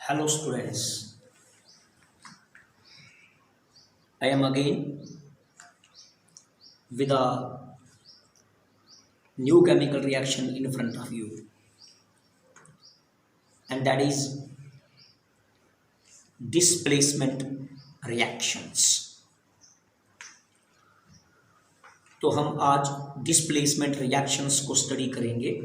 Hello students, I am again with a new chemical reaction in front of you, and that is displacement reactions. तो हम आज displacement reactions को study करेंगे।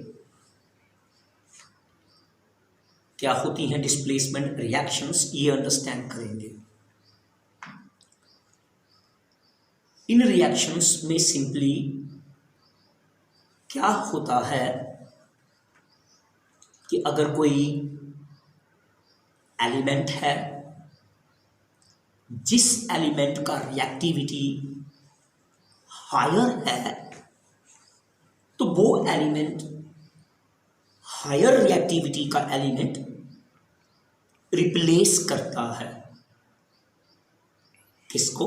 क्या होती हैं डिस्प्लेसमेंट रिएक्शंस, ये अंडरस्टैंड करेंगे। इन रिएक्शंस में सिंपली क्या होता है कि अगर कोई एलिमेंट है जिस एलिमेंट का रिएक्टिविटी हायर है, तो वो एलिमेंट हायर रिएक्टिविटी का एलिमेंट रिप्लेस करता है किसको?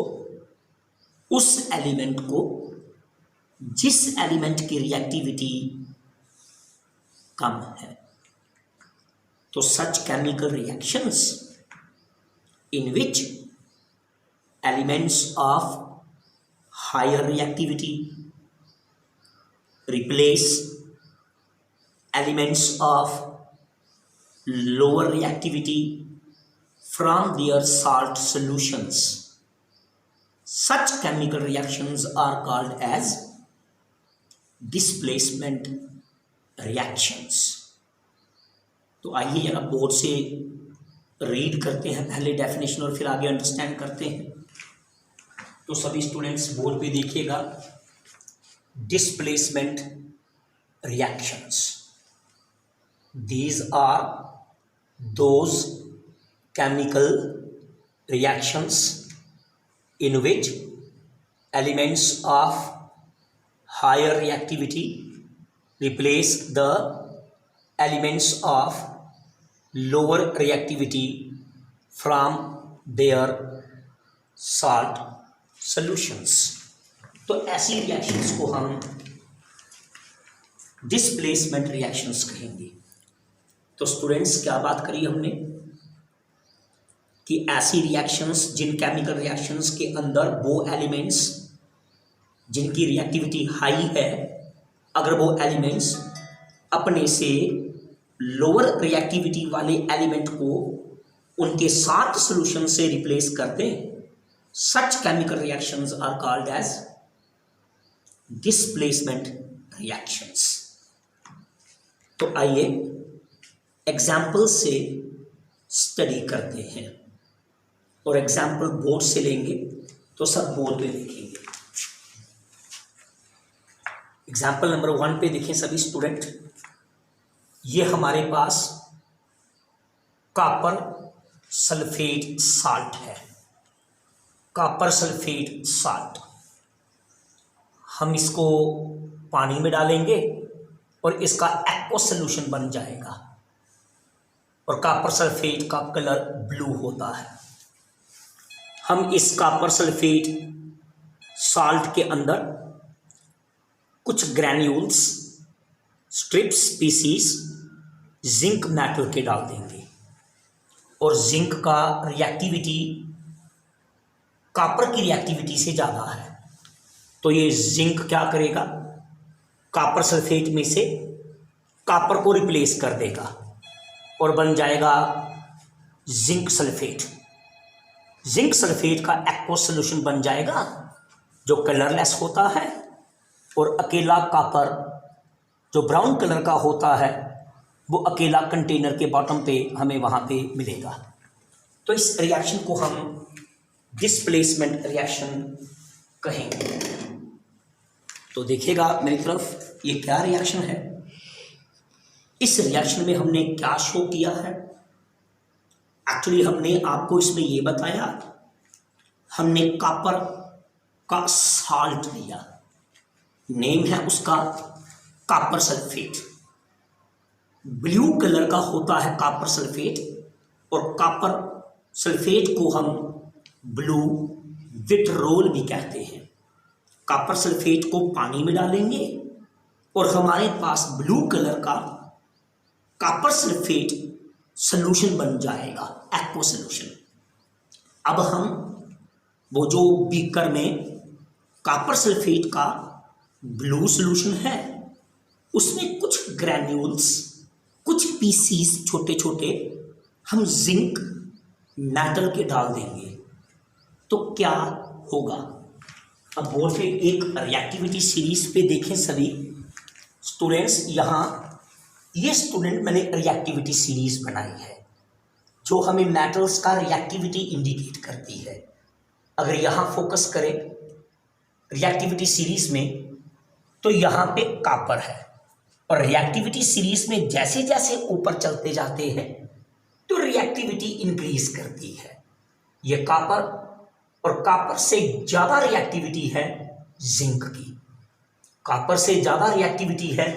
उस एलिमेंट को जिस एलिमेंट की रिएक्टिविटी कम है। तो such chemical reactions in which elements of higher reactivity replace elements of lower reactivity from their salt solutions. Such chemical reactions are called as displacement reactions. तो आइए जरा बोर्ड से रीड करते हैं पहले डेफिनेशन और फिर आगे अंडरस्टैंड करते हैं। तो सभी स्टूडेंट्स बोर्ड पे देखिएगा, displacement reactions, these are those chemical reactions in which elements of higher reactivity replace the elements of lower reactivity from their salt solutions. तो ऐसी रिएक्शंस को हम डिस्प्लेसमेंट रिएक्शंस कहेंगे। तो स्टूडेंट्स क्या बात करी हमने कि ऐसी रिएक्शंस, जिन केमिकल रिएक्शंस के अंदर वो एलिमेंट्स जिनकी रिएक्टिविटी हाई है, अगर वो एलिमेंट्स अपने से लोअर रिएक्टिविटी वाले एलिमेंट को उनके साथ सॉल्यूशन से रिप्लेस कर दें, such chemical reactions are called as displacement reactions. तो आइए एग्जाम्पल से स्टडी करते हैं और एग्जाम्पल बोर्ड से लेंगे तो सब बोर्ड पे देखेंगे। एग्जाम्पल नंबर 1 पे देखें सभी स्टूडेंट, ये हमारे पास कॉपर सल्फेट साल्ट है। कॉपर सल्फेट साल्ट, हम इसको पानी में डालेंगे और इसका एक्वा सॉल्यूशन बन जाएगा और कॉपर सल्फेट का कलर ब्लू होता है। हम इस कॉपर सल्फेट साल्ट के अंदर कुछ granules, strips species zinc metal के डाल देंगे और जिंक का रिएक्टिविटी कॉपर की रिएक्टिविटी से ज़्यादा है। तो ये जिंक क्या करेगा? कॉपर सल्फेट में से कॉपर को रिप्लेस कर देगा और बन जाएगा जिंक सल्फेट। जिंक सल्फेट का एक्वा सॉल्यूशन बन जाएगा जो कलरलेस होता है, और अकेला कॉपर जो ब्राउन कलर का होता है वो अकेला कंटेनर के बॉटम पे हमें वहाँ पे मिलेगा। तो इस रिएक्शन को हम डिस्प्लेसमेंट रिएक्शन कहेंगे। तो देखिएगा मेरी तरफ, ये क्या रिएक्शन है। इस रिएक्शन में हमने क्या शो किया है? एक्चुअली हमने आपको इसमें ये बताया, हमने कॉपर का साल्ट लिया, नेम है उसका कॉपर सल्फेट। ब्लू कलर का होता है कॉपर सल्फेट, और कॉपर सल्फेट को हम ब्लू विट्रोल भी कहते हैं। कॉपर सल्फेट को पानी में डालेंगे और हमारे पास ब्लू कलर का कॉपर सल्फेट सॉल्यूशन बन जाएगा, एक्वा सॉल्यूशन। अब हम वो जो बीकर में कॉपर सल्फेट का ब्लू सॉल्यूशन है उसमें कुछ ग्रैन्यूल्स, कुछ पीसीस छोटे छोटे हम जिंक मेटल के डाल देंगे तो क्या होगा। अब बोर्ड पे एक रिएक्टिविटी सीरीज पे देखें सभी स्टूडेंट्स, यहाँ ये स्टूडेंट मैंने रिएक्टिविटी सीरीज बनाई है जो हमें मेटल्स का रिएक्टिविटी इंडिकेट करती है। अगर यहाँ फोकस करें रिएक्टिविटी सीरीज में तो यहाँ पे कॉपर है और रिएक्टिविटी सीरीज में जैसे जैसे ऊपर चलते जाते हैं तो रिएक्टिविटी इंक्रीज करती है। ये कॉपर और कॉपर से ज़्यादा रिएक्टिविटी है जिंक की, कॉपर से ज़्यादा रिएक्टिविटी है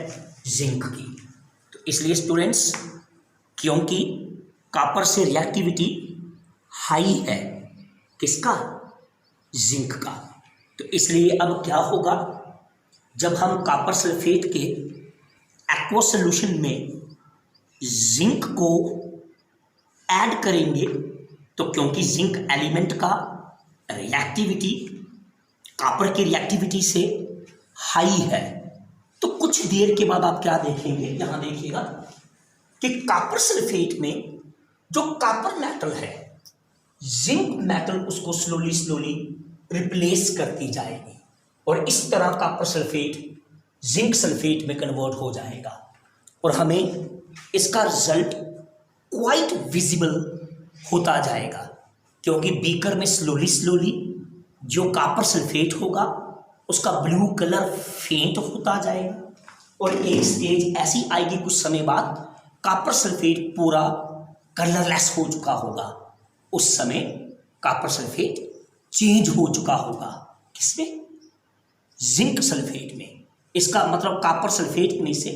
जिंक की। तो इसलिए स्टूडेंट्स क्योंकि कॉपर से रिएक्टिविटी हाई है किसका, जिंक का, तो इसलिए अब क्या होगा जब हम कॉपर सल्फेट के एक्वा सॉल्यूशन में जिंक को ऐड करेंगे तो क्योंकि जिंक एलिमेंट का रिएक्टिविटी कॉपर की रिएक्टिविटी से हाई है तो कुछ देर के बाद आप क्या देखेंगे, यहाँ देखिएगा कि कॉपर सल्फेट में जो कॉपर मेटल है जिंक मेटल उसको स्लोली स्लोली रिप्लेस करती जाएगी और इस तरह कॉपर सल्फेट जिंक सल्फेट में कन्वर्ट हो जाएगा और हमें इसका रिजल्ट क्वाइट विजिबल होता जाएगा क्योंकि बीकर में स्लोली स्लोली जो कॉपर सल्फेट होगा उसका ब्लू कलर फेंट होता जाएगा और एक स्टेज ऐसी आएगी कुछ समय बाद कॉपर सल्फेट पूरा कलरलेस हो चुका होगा। उस समय कॉपर सल्फेट चेंज हो चुका होगा किसमें, जिंक सल्फेट में। इसका मतलब कॉपर सल्फेट में से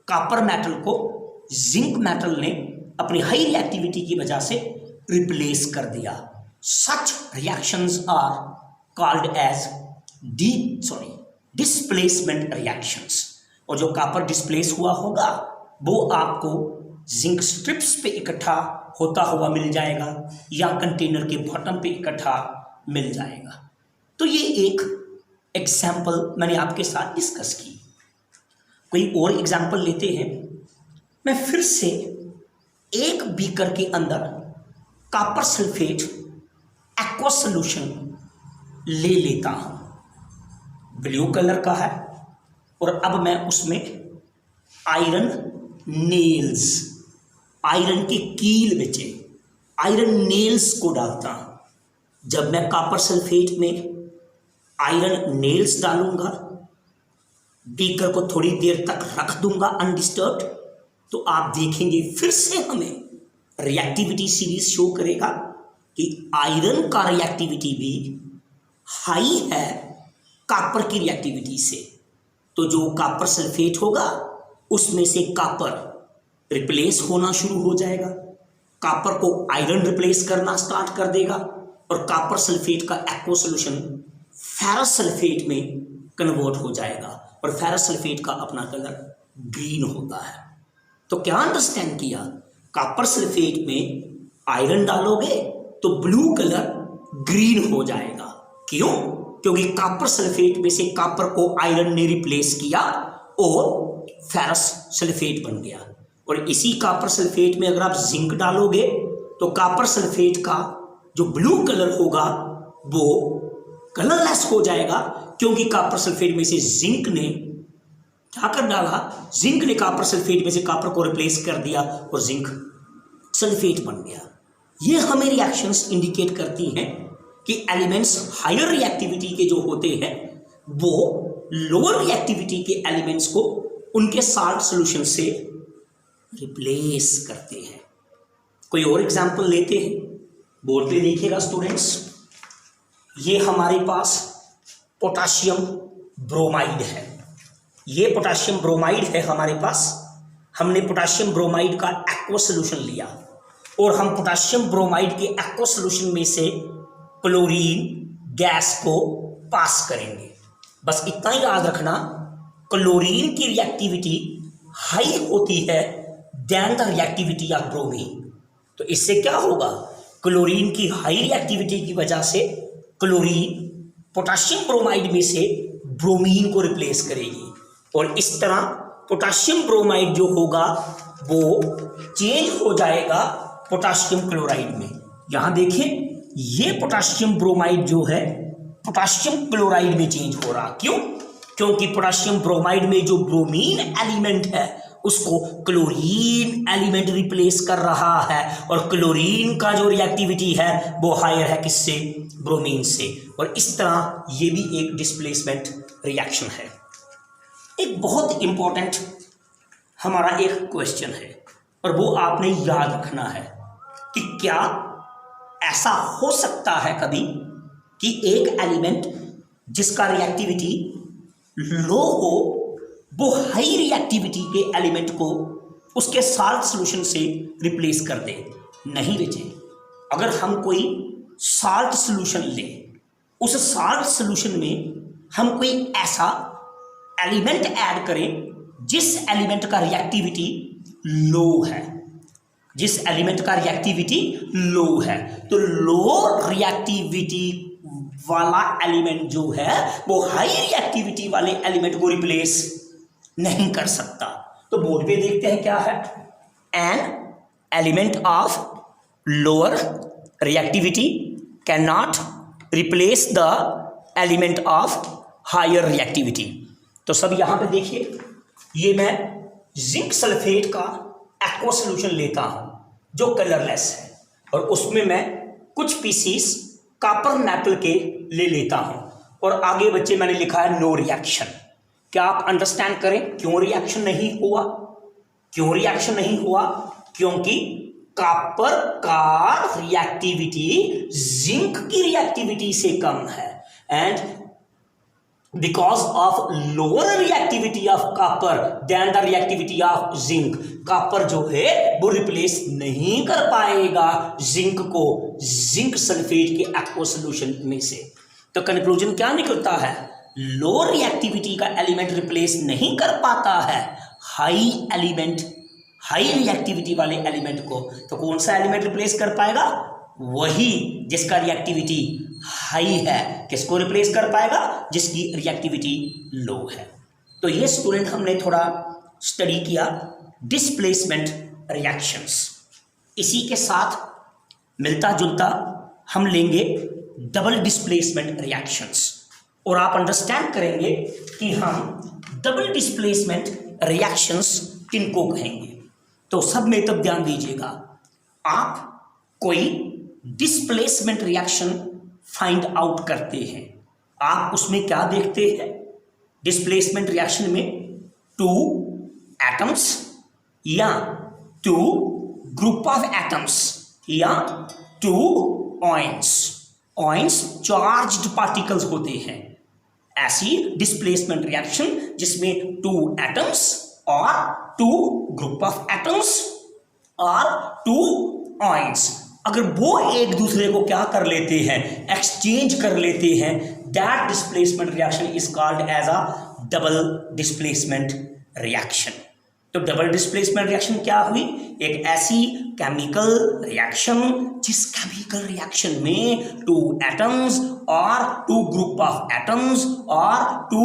कॉपर मेटल को जिंक मेटल ने अपनी हाई रिएक्टिविटी की वजह से रिप्लेस कर दिया। Such reactions are called as displacement reactions. और जो कॉपर डिस्प्लेस हुआ होगा वो आपको जिंक स्ट्रिप्स पे इकट्ठा होता हुआ मिल जाएगा या कंटेनर के बॉटम पे इकट्ठा मिल जाएगा। तो ये एक एग्जाम्पल मैंने आपके साथ डिस्कस की। कोई और एग्जाम्पल लेते हैं। मैं फिर से एक बीकर के अंदर कॉपर सल्फेट एक्वा सॉल्यूशन ले लेता हूं, ब्लू कलर का है और अब मैं उसमें आयरन नेल्स, आयरन की कील बचे आयरन नेल्स को डालता हूं। जब मैं कॉपर सल्फेट में आयरन नेल्स डालूंगा, बीकर को थोड़ी देर तक रख दूंगा अनडिस्टर्ब्ड, तो आप देखेंगे फिर से हमें रिएक्टिविटी सीरीज शो करेगा कि आयरन का रिएक्टिविटी भी हाई है कॉपर की रिएक्टिविटी से। तो जो कॉपर सल्फेट होगा उसमें से कॉपर रिप्लेस होना शुरू हो जाएगा, कॉपर को आयरन रिप्लेस करना स्टार्ट कर देगा और कॉपर सल्फेट का एक्वा सॉल्यूशन फेरस सल्फेट में कन्वर्ट हो जाएगा और फेरस सल्फेट का अपना कलर ग्रीन होता है। तो क्या अंडरस्टैंड किया, कॉपर सल्फेट में आयरन डालोगे तो ब्लू कलर ग्रीन हो जाएगा। क्यों? क्योंकि कॉपर सल्फेट में से कॉपर को आयरन ने रिप्लेस किया और फेरस सल्फेट बन गया। और इसी कॉपर सल्फेट में अगर आप जिंक डालोगे तो कॉपर सल्फेट का जो ब्लू कलर होगा वो कलरलेस हो जाएगा क्योंकि कॉपर सल्फेट में से जिंक ने क्या कर डाला, जिंक ने कॉपर सल्फेट में से कॉपर को रिप्लेस कर दिया और जिंक सल्फेट बन गया। ये हमें रिएक्शंस इंडिकेट करती हैं कि एलिमेंट्स हायर रिएक्टिविटी के जो होते हैं वो लोअर रिएक्टिविटी के एलिमेंट्स को उनके साल्ट सॉल्यूशन से रिप्लेस करते हैं। कोई और एग्जांपल लेते हैं, बोर्ड पे देखिएगा स्टूडेंट्स। ये हमारे पास पोटाशियम ब्रोमाइड है, ये पोटाशियम ब्रोमाइड है हमारे पास। हमने पोटाशियम ब्रोमाइड का एक्वा सॉल्यूशन लिया और हम पोटाशियम ब्रोमाइड के एक्वा सॉल्यूशन में से क्लोरीन गैस को पास करेंगे। बस इतना ही याद रखना, क्लोरीन की रिएक्टिविटी हाई होती है than the reactivity of bromine. तो इससे क्या होगा, क्लोरीन की हाई रिएक्टिविटी की वजह से क्लोरीन पोटाशियम ब्रोमाइड में से ब्रोमीन को रिप्लेस करेगी और इस तरह पोटाशियम ब्रोमाइड जो होगा वो चेंज हो जाएगा पोटाशियम क्लोराइड में। यहां देखें, ये पोटाशियम ब्रोमाइड जो है पोटाशियम क्लोराइड में चेंज हो रहा। क्यों? क्योंकि पोटाशियम ब्रोमाइड में जो ब्रोमीन एलिमेंट है उसको क्लोरीन एलिमेंट रिप्लेस कर रहा है और क्लोरीन का जो रिएक्टिविटी है वो हायर है किससे, ब्रोमीन से। और इस तरह ये भी एक डिस्प्लेसमेंट रिएक्शन है। एक बहुत इंपॉर्टेंट हमारा एक क्वेश्चन है और वो आपने याद रखना है कि क्या ऐसा हो सकता है कभी कि एक एलिमेंट जिसका रिएक्टिविटी लो हो वो हाई रिएक्टिविटी के एलिमेंट को उसके साल्ट सॉल्यूशन से रिप्लेस कर दे। नहीं बेटे, अगर हम कोई साल्ट सॉल्यूशन लें, उस साल्ट सॉल्यूशन में हम कोई ऐसा एलिमेंट ऐड करें जिस एलिमेंट का रिएक्टिविटी लो है, जिस एलिमेंट का रिएक्टिविटी लो है, तो लो रिएक्टिविटी वाला एलिमेंट जो है वो हाई रिएक्टिविटी वाले एलिमेंट को रिप्लेस नहीं कर सकता। तो बोर्ड पे देखते हैं क्या है, an element of lower reactivity can not replace the element of higher reactivity. तो सब यहां पे देखिए, ये मैं जिंक सल्फेट का एक्वा सॉल्यूशन लेता हूं जो कलरलेस है और उसमें मैं कुछ पीसीस कॉपर मेटल के ले लेता हूं और आगे बच्चे मैंने लिखा है नो रिएक्शन। क्या आप अंडरस्टैंड करें क्यों रिएक्शन नहीं हुआ? क्यों रिएक्शन नहीं हुआ? क्योंकि कॉपर का रिएक्टिविटी जिंक की रिएक्टिविटी से कम है and because of lower reactivity of copper than the reactivity of zinc, copper जो है वो रिप्लेस नहीं कर पाएगा जिंक को जिंक सल्फेट के एक्वा सॉल्यूशन में से। तो कंक्लूजन क्या निकलता है, लो रिएक्टिविटी का एलिमेंट रिप्लेस नहीं कर पाता है हाई एलिमेंट, हाई रिएक्टिविटी वाले एलिमेंट को। तो कौन सा एलिमेंट रिप्लेस कर पाएगा? वही जिसका रिएक्टिविटी हाई है। किसको रिप्लेस कर पाएगा? जिसकी रिएक्टिविटी लो है। तो ये स्टूडेंट हमने थोड़ा स्टडी किया डिस्प्लेसमेंट रिएक्शंस। इसी के साथ मिलता जुलता हम लेंगे डबल डिस्प्लेसमेंट रिएक्शंस और आप अंडरस्टैंड करेंगे कि हम डबल डिस्प्लेसमेंट रिएक्शंस किनको कहेंगे। तो सब में तब ध्यान दीजिएगा, आप कोई डिस्प्लेसमेंट रिएक्शन फाइंड आउट करते हैं, आप उसमें क्या देखते हैं? डिस्प्लेसमेंट रिएक्शन में टू एटम्स या टू ग्रुप ऑफ एटम्स या to ions, ions charged particles होते हैं। ऐसी डिस्प्लेसमेंट रिएक्शन जिसमें टू एटम्स और टू ग्रुप ऑफ एटम्स और टू ऑयंस, अगर वो एक दूसरे को क्या कर लेते हैं, एक्सचेंज कर लेते हैं, that displacement reaction is called as a double displacement reaction. तो डबल डिस्प्लेसमेंट रिएक्शन क्या हुई? एक ऐसी केमिकल रिएक्शन जिस केमिकल रिएक्शन में टू एटम्स और टू ग्रुप ऑफ एटम्स और टू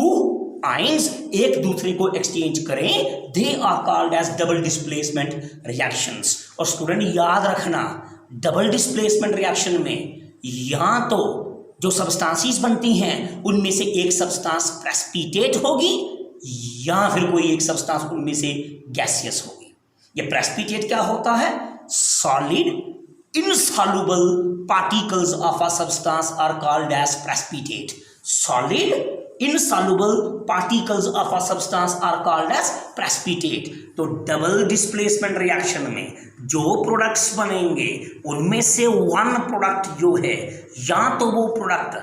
आयंस एक दूसरे को एक्सचेंज करें, they are called as double displacement reactions. और स्टूडेंट याद रखना, डबल डिस्प्लेसमेंट रिएक्शन में या तो जो सब्सटेंसेस बनती हैं उनमें से एक सब्सटेंस प्रेसिपिटेट होगी या फिर कोई एक सब्सटेंस उनमें से गैसियस होगी। ये प्रेसिपिटेट क्या होता है? Solid insoluble particles of a substance are called as precipitate. Solid insoluble particles of a substance are called as precipitate। तो डबल डिस्प्लेसमेंट रिएक्शन में जो प्रोडक्ट्स बनेंगे उनमें से वन प्रोडक्ट जो है या तो वो प्रोडक्ट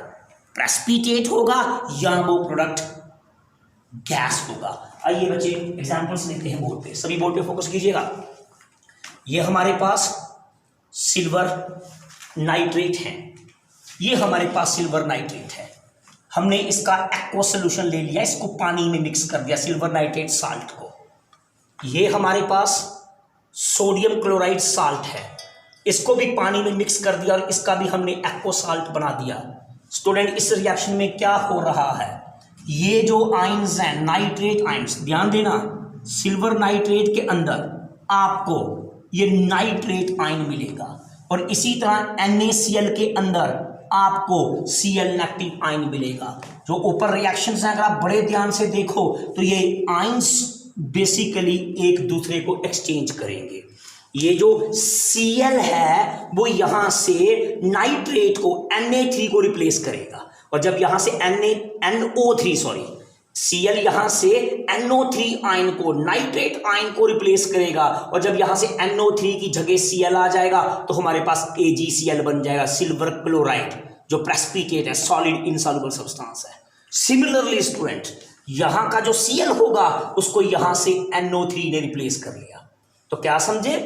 प्रेसिपिटेट होगा या वो प्रोडक्ट गैस होगा। आइए बच्चे एग्जांपल्स लेते हैं बोर्ड पे, सभी बोर्ड पे फोकस कीजिएगा। ये हमारे पास सिल्वर नाइट्रेट है, ये हमारे पास सिल्वर नाइट्रेट है। हमने इसका एक्वा सॉल्यूशन ले लिया, इसको पानी में मिक्स कर दिया, सिल्वर नाइट्रेट साल्ट को। ये हमारे पास सोडियम क्लोराइड साल्ट है, इसको भी पानी में मिक्स कर दिया और इसका भी हमने एक्वा साल्ट बना दिया। स्टूडेंट इस रिएक्शन में क्या हो रहा है, ये जो आयंस हैं नाइट्रेट आयंस, ध्यान देना सिल्वर नाइट्रेट के अंदर आपको ये नाइट्रेट आयन मिलेगा और इसी तरह NaCl के अंदर आपको Cl नेगेटिव आयन मिलेगा। जो ऊपर रिएक्शंस हैं अगर आप बड़े ध्यान से देखो तो ये आयंस बेसिकली एक दूसरे को एक्सचेंज करेंगे। ये जो Cl है वो यहां से नाइट्रेट को Na3 को रिप्लेस करेगा और जब यहां से Cl यहां से NO3 आयन को नाइट्रेट आयन को रिप्लेस करेगा और जब यहां से NO3 की जगह Cl आ जाएगा तो हमारे पास AgCl बन जाएगा, सिल्वर क्लोराइड जो प्रेसिपिटेट है, सॉलिड इनसॉल्युबल सब्सटेंस है। सिमिलरली स्टूडेंट यहां का जो Cl होगा उसको यहां से NO3 ने रिप्लेस कर लिया। तो क्या समझे,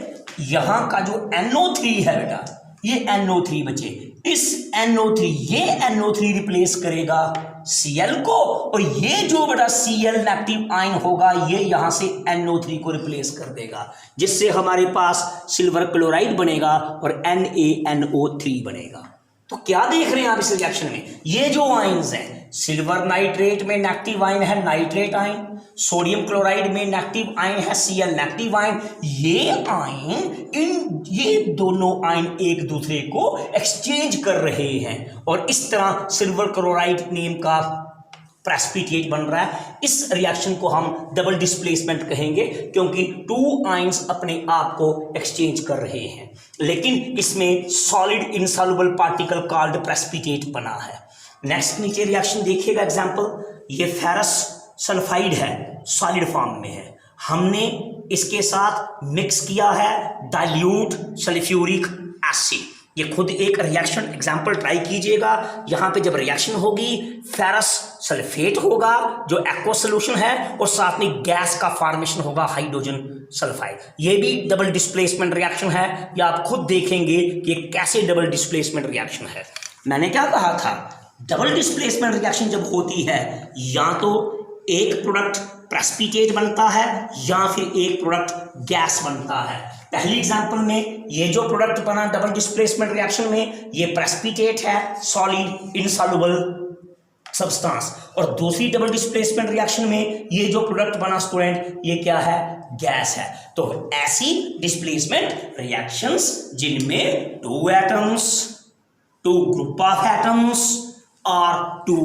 यहां का जो NO3 है बेटा ये NO3 बचे, इस NO3 ये NO3 रिप्लेस करेगा Cl को और ये जो बेटा Cl नेगेटिव आयन होगा ये यहां से NO3 को रिप्लेस कर देगा जिससे हमारे पास सिल्वर क्लोराइड बनेगा और NaNO3 बनेगा। तो क्या देख रहे हैं आप इस रिएक्शन में, ये जो आयंस हैं सिल्वर नाइट्रेट में नेगेटिव आयन है नाइट्रेट आयन, सोडियम क्लोराइड में नेगेटिव आयन है Cl नेगेटिव आयन, ये दोनों आयन एक दूसरे को एक्सचेंज कर रहे हैं और इस तरह सिल्वर क्लोराइड नेम का प्रेसिपिटेट बन रहा है। इस रिएक्शन को हम डबल डिस्प्लेसमेंट कहेंगे क्योंकि टू आयंस अपने आप को एक्सचेंज कर रहे हैं, लेकिन इसमें solid insoluble particle called precipitate बना है। नेक्स्ट नीचे रिएक्शन देखिएगा एग्जांपल, ये फेरस सल्फाइड है, सॉलिड फॉर्म में है, हमने इसके साथ मिक्स किया है डाइल्यूट सल्फ्यूरिक एसिड। ये खुद एक रिएक्शन एग्जांपल ट्राई कीजिएगा, यहां पे जब रिएक्शन होगी फेरस सल्फेट होगा जो एक्वा सॉल्यूशन है और साथ में गैस का फॉर्मेशन होगा हाइड्रोजन सल्फाइड। ये भी डबल डिस्प्लेसमेंट रिएक्शन है, या आप खुद देखेंगे कि कैसे डबल डिस्प्लेसमेंट रिएक्शन है। मैंने क्या कहा था, डबल डिस्प्लेसमेंट रिएक्शन जब होती है या तो एक प्रोडक्ट प्रेसिपिटेट बनता है या फिर एक प्रोडक्ट गैस बनता है। पहली एग्जांपल में ये जो प्रोडक्ट बना डबल डिस्प्लेसमेंट रिएक्शन में ये प्रेसिपिटेट है, सॉलिड इनसॉल्युबल सब्सटेंस, और दूसरी डबल डिस्प्लेसमेंट रिएक्शन में ये जो प्रोडक्ट बना स्टूडेंट ये क्या है, गैस है। तो ऐसी डिस्प्लेसमेंट रिएक्शंस जिनमें two atoms, two group of atoms और टू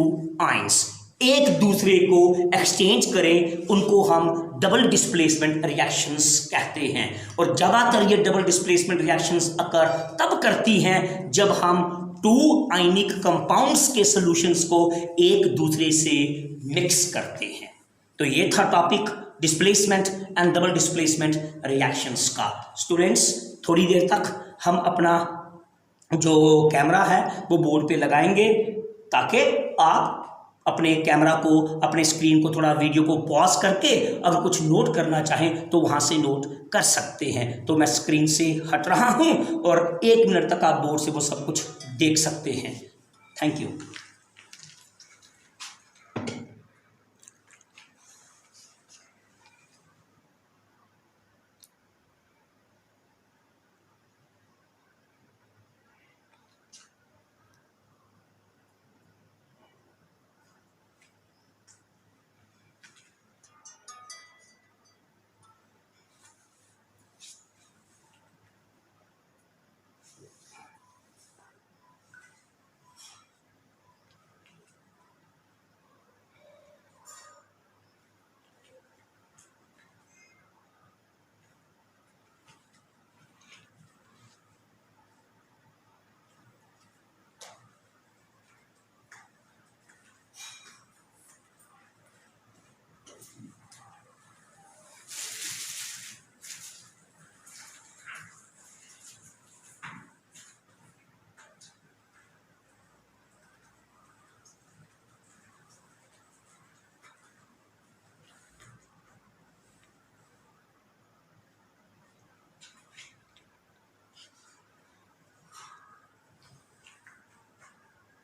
आयंस एक दूसरे को एक्सचेंज करें उनको हम डबल डिस्प्लेसमेंट रिएक्शंस कहते हैं। और ज्यादातर ये डबल डिस्प्लेसमेंट रिएक्शंस अकर तब करती हैं जब हम टू आयनिक कंपाउंड्स के सॉल्यूशंस को एक दूसरे से मिक्स करते हैं। तो ये था topic displacement and double displacement reactions का। स्टूडेंट्स थोड़ी देर तक हम अपना जो कैमरा है वो बोर्ड पे लगाएंगे ताकि आप अपने कैमरा को, अपने स्क्रीन को, थोड़ा वीडियो को पॉज करके अगर कुछ नोट करना चाहें तो वहाँ से नोट कर सकते हैं। तो मैं स्क्रीन से हट रहा हूँ और 1 मिनट तक आप बोर्ड से वो सब कुछ देख सकते हैं। Thank you.